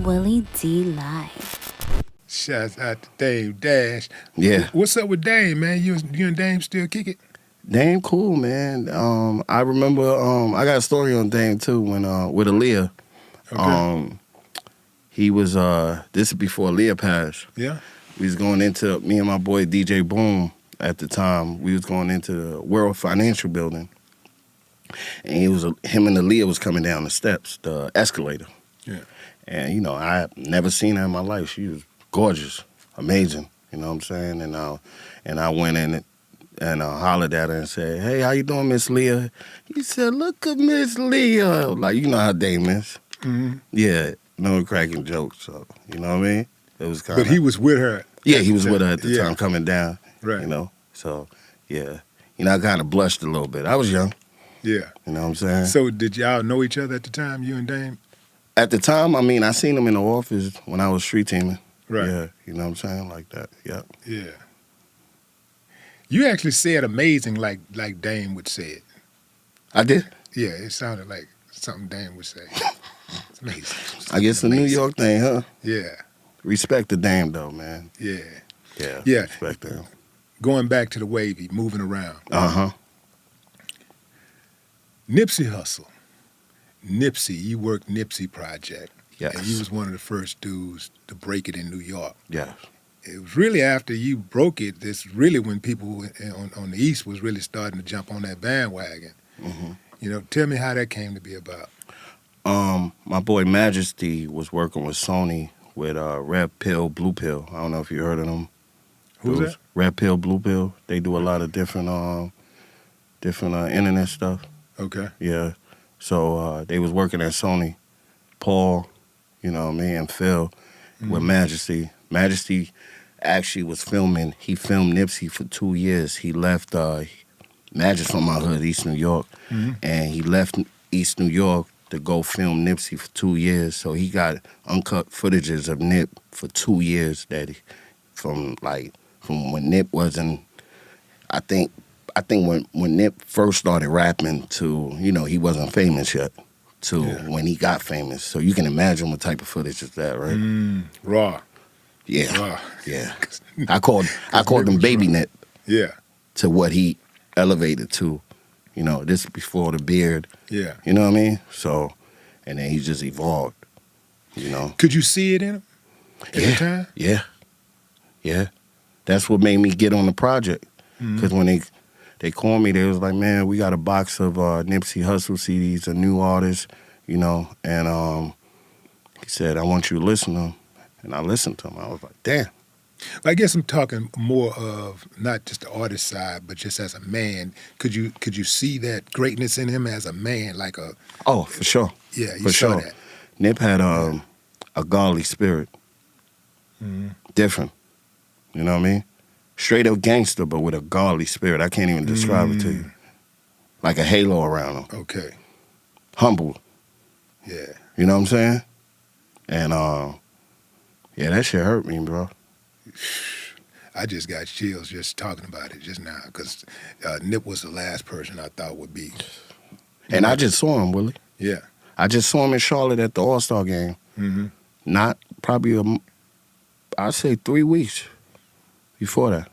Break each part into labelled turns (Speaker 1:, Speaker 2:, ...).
Speaker 1: Willie D Live.
Speaker 2: Shouts out to Dame Dash.
Speaker 3: Yeah.
Speaker 2: What's up with Dame, man? You and Dame still kick it?
Speaker 3: Dame cool, man. I remember I got a story on Dame too when with Aaliyah.
Speaker 2: Okay.
Speaker 3: He was this is before Aaliyah passed.
Speaker 2: Yeah.
Speaker 3: We was going into me and my boy DJ Boom at the time. We was going into the World Financial Building. And him and Aaliyah was coming down the steps, the escalator.
Speaker 2: Yeah.
Speaker 3: And you know, I never seen her in my life. She was gorgeous, amazing. You know what I'm saying? And I went in and hollered at her and said, "Hey, how you doing, Miss Leah?" He said, "Look at Miss Leah." Like, you know how Dame is.
Speaker 2: Mm-hmm.
Speaker 3: Yeah, no cracking jokes. So, you know what I mean? It was kind of.
Speaker 2: But he was with her.
Speaker 3: Yeah, he was with her at the time coming down.
Speaker 2: Right.
Speaker 3: You know? So, yeah. You know, I kind of blushed a little bit. I was young.
Speaker 2: Yeah.
Speaker 3: You know what I'm saying?
Speaker 2: So did y'all know each other at the time, you and Dame?
Speaker 3: At the time, I mean, I seen him in the office when I was street teaming.
Speaker 2: Right.
Speaker 3: Yeah, you know what I'm saying? Like that. Yep.
Speaker 2: Yeah. You actually said amazing like Dame would say it.
Speaker 3: I did?
Speaker 2: Yeah, it sounded like something Dame would say. It's amazing.
Speaker 3: I guess the New York thing, huh?
Speaker 2: Yeah.
Speaker 3: Respect the Dame, though, man.
Speaker 2: Yeah.
Speaker 3: Yeah.
Speaker 2: Yeah.
Speaker 3: Respect him.
Speaker 2: Going back to the Wavy, moving around.
Speaker 3: Uh-huh.
Speaker 2: Nipsey Hussle. Nipsey, you worked Nipsey Project.
Speaker 3: Yes.
Speaker 2: And you was one of the first dudes to break it in New York.
Speaker 3: Yes.
Speaker 2: It was really after you broke it, that's really when people on the East was really starting to jump on that bandwagon.
Speaker 3: Mm-hmm.
Speaker 2: You know, tell me how that came to be about.
Speaker 3: My boy Majesty was working with Sony with Red Pill, Blue Pill. I don't know if you heard of them.
Speaker 2: Who's that?
Speaker 3: Red Pill, Blue Pill. They do a lot of different internet stuff.
Speaker 2: Okay.
Speaker 3: Yeah. So they was working at Sony. Paul, you know what I mean, and Phil with Majesty. Majesty actually was filming. He filmed Nipsey for 2 years. He left Majesty from my hood, East New York, and he left East New York to go film Nipsey for 2 years. So he got uncut footages of Nip for 2 years from when Nip wasn't. I think when Nip first started rapping to, you know, he wasn't famous yet, to when he got famous. So you can imagine what type of footage is that, right?
Speaker 2: Raw.
Speaker 3: Yeah.
Speaker 2: Raw.
Speaker 3: Yeah. I called him Baby Nip.
Speaker 2: Yeah.
Speaker 3: To what he elevated to. You know, this before the beard.
Speaker 2: Yeah.
Speaker 3: You know what I mean? So, and then he just evolved, you know.
Speaker 2: Could you see it in him at the time?
Speaker 3: Yeah. Yeah. That's what made me get on the project. Because when they called me, they was like, "Man, we got a box of Nipsey Hussle CDs, a new artist, you know." And he said, "I want you to listen to him." And I listened to him. I was like, damn.
Speaker 2: I guess I'm talking more of not just the artist side, but just as a man. Could you see that greatness in him as a man, like a?
Speaker 3: Oh, for sure.
Speaker 2: Yeah, you
Speaker 3: for
Speaker 2: saw
Speaker 3: sure.
Speaker 2: that.
Speaker 3: Nip had a godly spirit. Different. You know what I mean? Straight up gangster, but with a godly spirit. I can't even describe it to you. Like a halo around him.
Speaker 2: Okay.
Speaker 3: Humble.
Speaker 2: Yeah.
Speaker 3: You know what I'm saying? And yeah, that shit hurt me, bro.
Speaker 2: I just got chills just talking about it just now because Nip was the last person I thought would be.
Speaker 3: And I just saw him, Willie.
Speaker 2: Yeah.
Speaker 3: I just saw him in Charlotte at the All-Star game. Not probably, I'd say 3 weeks before that.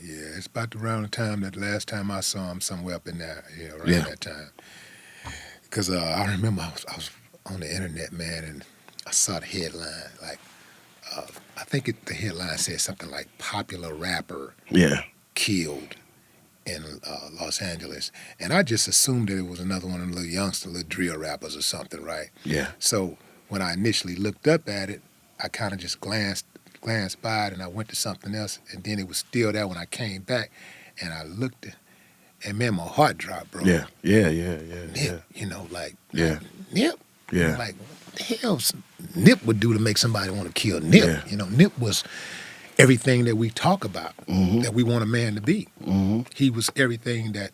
Speaker 2: Yeah, it's about around the time that last time I saw him somewhere up in there, around that time. Because I remember I was on the internet, man, and I saw the headline. Like, I think the headline said something like "popular rapper killed in Los Angeles," and I just assumed that it was another one of the little drill rappers or something, right?
Speaker 3: Yeah.
Speaker 2: So when I initially looked up at it, I kind of just glanced by it, and I went to something else, and then it was still there when I came back, and I looked at, and man, my heart dropped, bro.
Speaker 3: Yeah.
Speaker 2: Nip, you know, like Nip.
Speaker 3: Yeah.
Speaker 2: Like, what the hell Nip would do to make somebody want to kill Nip?
Speaker 3: Yeah.
Speaker 2: You know, Nip was everything that we talk about, that we want a man to be. He was everything that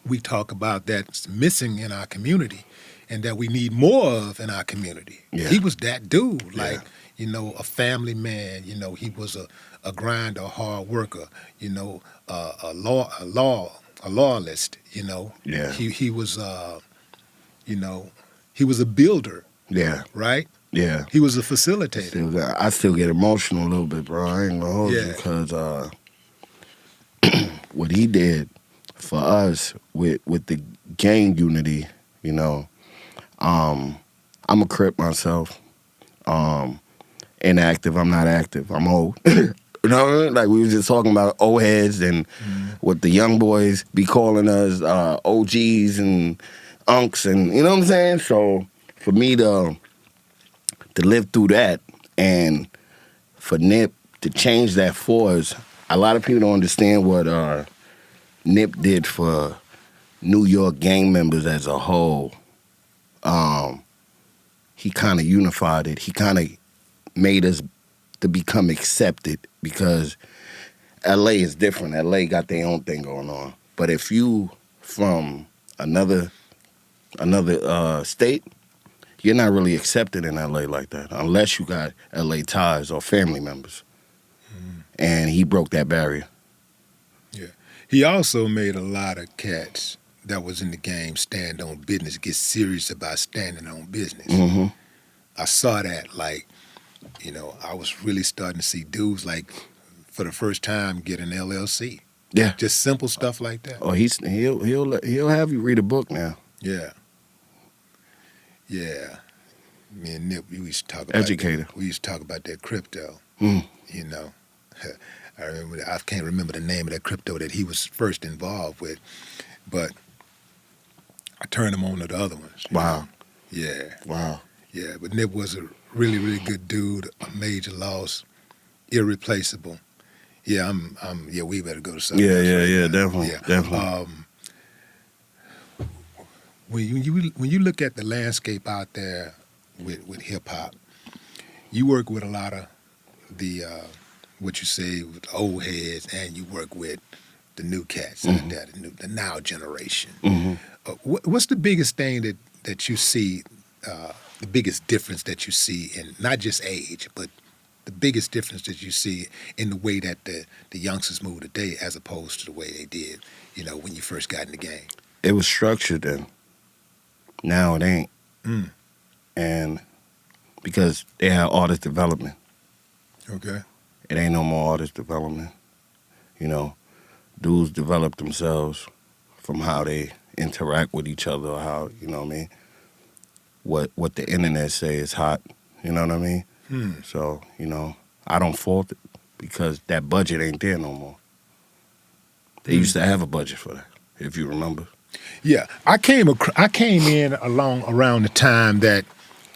Speaker 2: we talk about that's missing in our community and that we need more of in our community.
Speaker 3: Yeah.
Speaker 2: He was that dude, like, you know, a family man. You know, he was a grinder, a hard worker. You know, a lawlist. You know,
Speaker 3: Yeah.
Speaker 2: He was, you know, he was a builder.
Speaker 3: Yeah.
Speaker 2: right?
Speaker 3: Yeah.
Speaker 2: He was a facilitator.
Speaker 3: I still get emotional a little bit, bro. I ain't gonna hold you
Speaker 2: Yeah.
Speaker 3: because what he did for us with the gang unity, you know, I'm a Crip myself. Inactive, I'm not active. I'm old. You know, like we was just talking about old heads and what the young boys be calling us OGs and unks and you know what I'm saying? So for me to live through that and for Nip to change that for us, a lot of people don't understand what Nip did for New York gang members as a whole. He kind of unified it. He kind of made us to become accepted because LA is different. LA got their own thing going on. But if you from another state, you're not really accepted in LA like that unless you got LA ties or family members. And he broke that barrier.
Speaker 2: Yeah. He also made a lot of cats that was in the game stand on business, get serious about standing on business.
Speaker 3: Mm-hmm.
Speaker 2: I saw that, like, you know, I was really starting to see dudes, like, for the first time get an LLC.
Speaker 3: Yeah.
Speaker 2: Just simple stuff like that.
Speaker 3: Oh, he'll have you read a book now.
Speaker 2: Yeah. Yeah. Me and Nip, we used to talk about
Speaker 3: Educator.
Speaker 2: We used to talk about that crypto.
Speaker 3: Mm.
Speaker 2: You know. I can't remember the name of that crypto that he was first involved with, but I turned him on to the other ones.
Speaker 3: Wow.
Speaker 2: Know? Yeah.
Speaker 3: Wow.
Speaker 2: Yeah, but Nip was a really, really good dude, a major loss, irreplaceable. Yeah, yeah, we better go to something else right now.
Speaker 3: Definitely, definitely.
Speaker 2: When you look at the landscape out there with hip hop, you work with a lot of the what you say with the old heads, and you work with the new cats out there, the now generation. What's the biggest thing that you see? The biggest difference that you see in not just age, but the biggest difference that you see in the way that the youngsters move today as opposed to the way they did, you know, when you first got in the game?
Speaker 3: It was structured then. Now it ain't. And because they have artist development.
Speaker 2: Okay.
Speaker 3: It ain't no more artist development. You know, dudes develop themselves from how they interact with each other or how, you know what I mean, what the internet say is hot, you know what I mean? So, you know, I don't fault it because that budget ain't there no more. They used to have a budget for that, if you remember.
Speaker 2: Yeah, I came in around the time that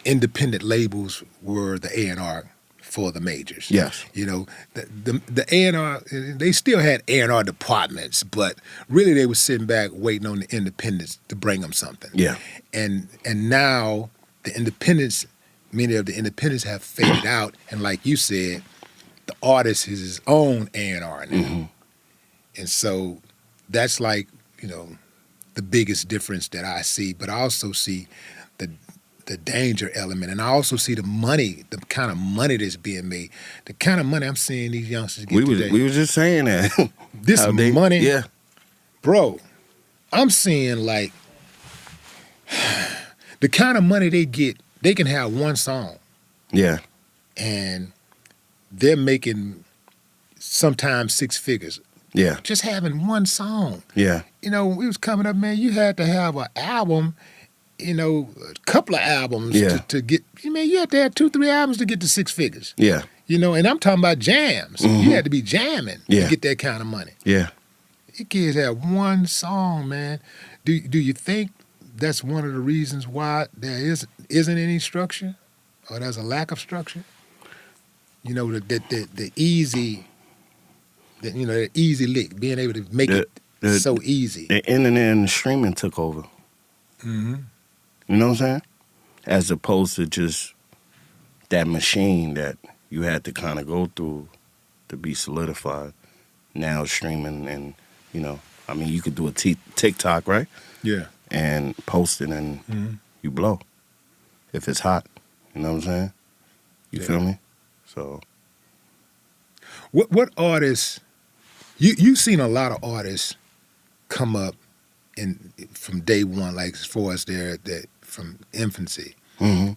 Speaker 2: independent labels were the A&R for the majors.
Speaker 3: Yes.
Speaker 2: You know, the A&R, they still had A&R departments, but really they were sitting back waiting on the independents to bring them something.
Speaker 3: Yeah.
Speaker 2: And now the independents, many of the independents have faded out, and like you said, the artist is his own A&R now. And so that's like, you know, the biggest difference that I see, but I also see the danger element, and I also see the money, the kind of money that's being made, the kind of money I'm seeing these youngsters get today.
Speaker 3: We were just saying that.
Speaker 2: This money,
Speaker 3: yeah,
Speaker 2: bro, I'm seeing like the kind of money they get, they can have one song.
Speaker 3: Yeah.
Speaker 2: And they're making sometimes six figures.
Speaker 3: Yeah.
Speaker 2: Just having one song.
Speaker 3: Yeah.
Speaker 2: You know, when we was coming up, man, you had to have an album, you know, a couple of albums to get, you had to have 2-3 albums to get to six figures.
Speaker 3: Yeah.
Speaker 2: You know, and I'm talking about jams. You had to be jamming to get that kind of money.
Speaker 3: Yeah.
Speaker 2: You kids have one song, man. Do you think that's one of the reasons why there isn't any structure, or there's a lack of structure? You know, the easy, the easy lick, being able to make it so easy.
Speaker 3: The internet and the streaming took over. You know what I'm saying? As opposed to just that machine that you had to kind of go through to be solidified. Now streaming and, you know, I mean, you could do a TikTok, right?
Speaker 2: Yeah.
Speaker 3: And post it and you blow. If it's hot, you know what I'm saying? You feel me? So.
Speaker 2: What artists, you've seen a lot of artists come up from day one, like as far as from infancy.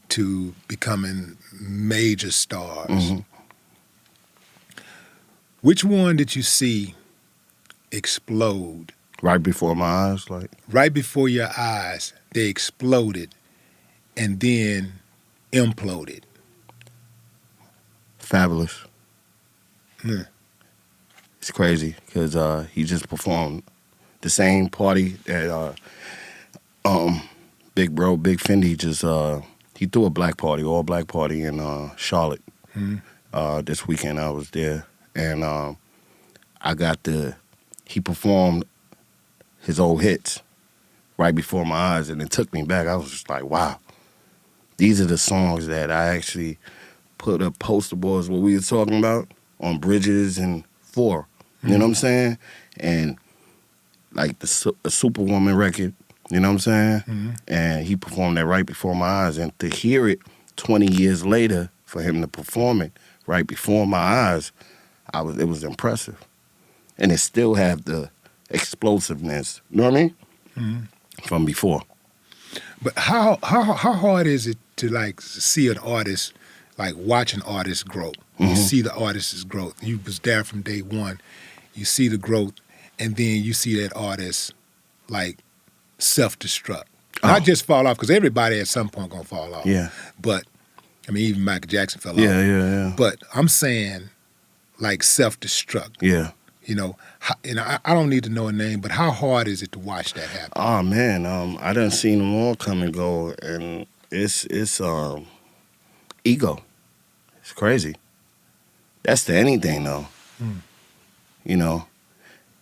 Speaker 2: to becoming major stars. Which one did you see explode?
Speaker 3: Right before my eyes, like?
Speaker 2: Right before your eyes, they exploded and then imploded.
Speaker 3: Fabolous. It's crazy because he just performed the same party that Big Fendi just he threw a black party, all black party in Charlotte. This weekend I was there, and he performed his old hits right before my eyes, and it took me back. I was just like, wow, these are the songs that I actually put up poster boards, what we were talking about, on bridges and for. You know what I'm saying? And like the Superwoman record, you know what I'm saying? And he performed that right before my eyes. And to hear it 20 years later, for him to perform it right before my eyes, it was impressive. And it still have the explosiveness, you know what I mean? From before.
Speaker 2: But how hard is it to like see an artist, like watch an artist grow? You see the artist's growth. You was there from day one. You see the growth, and then you see that artist like self-destruct. Not just fall off, because everybody at some point gonna fall off.
Speaker 3: Yeah.
Speaker 2: But I mean, even Michael Jackson fell off.
Speaker 3: Yeah.
Speaker 2: But I'm saying like self-destruct.
Speaker 3: Yeah.
Speaker 2: You know, I don't need to know a name, but how hard is it to watch that happen?
Speaker 3: Oh man, I done seen them all come and go, and it's ego. It's crazy. That's to anything though. You know,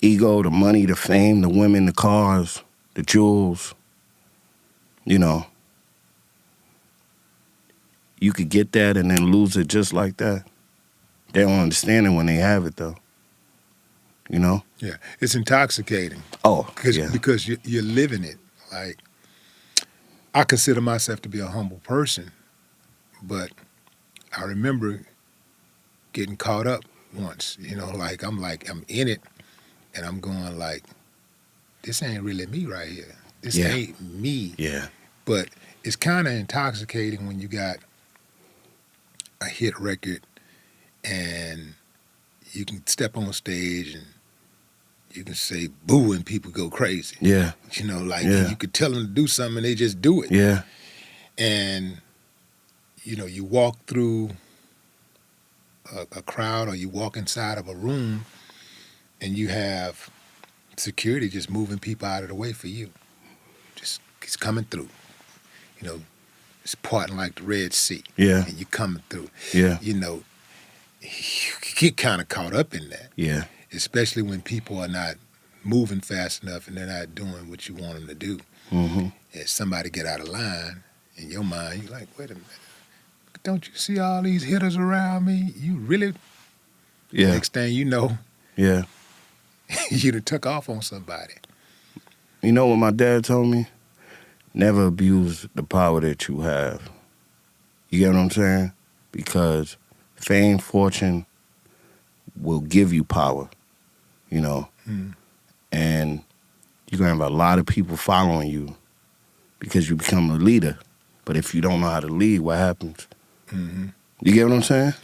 Speaker 3: ego, the money, the fame, the women, the cars, the jewels. You know, you could get that and then lose it just like that. They don't understand it when they have it though. You know?
Speaker 2: Yeah, it's intoxicating.
Speaker 3: Oh,
Speaker 2: because you're living it. Like, I consider myself to be a humble person, but I remember getting caught up once. You know, like I'm in it, and I'm going like, this ain't really me right here. This ain't me.
Speaker 3: Yeah.
Speaker 2: But it's kind of intoxicating when you got a hit record and you can step on stage and you can say boo and people go crazy.
Speaker 3: Yeah.
Speaker 2: You know, like you could tell them to do something and they just do it.
Speaker 3: Yeah.
Speaker 2: And, you know, you walk through a crowd or you walk inside of a room and you have security just moving people out of the way for you. Just it's coming through. You know, it's parting like the Red Sea.
Speaker 3: Yeah.
Speaker 2: And you coming through.
Speaker 3: Yeah.
Speaker 2: You know, you get kind of caught up in that.
Speaker 3: Yeah.
Speaker 2: Especially when people are not moving fast enough and they're not doing what you want them to do. If somebody get out of line, in your mind, you're like, wait a minute. Don't you see all these hitters around me? You really...
Speaker 3: Yeah.
Speaker 2: Next thing you know...
Speaker 3: Yeah.
Speaker 2: you done took off on somebody.
Speaker 3: You know what my dad told me? Never abuse the power that you have. You get what I'm saying? Because fame, fortune will give you power, you know? And you're going to have a lot of people following you because you become a leader. But if you don't know how to lead, what happens? You get what I'm saying?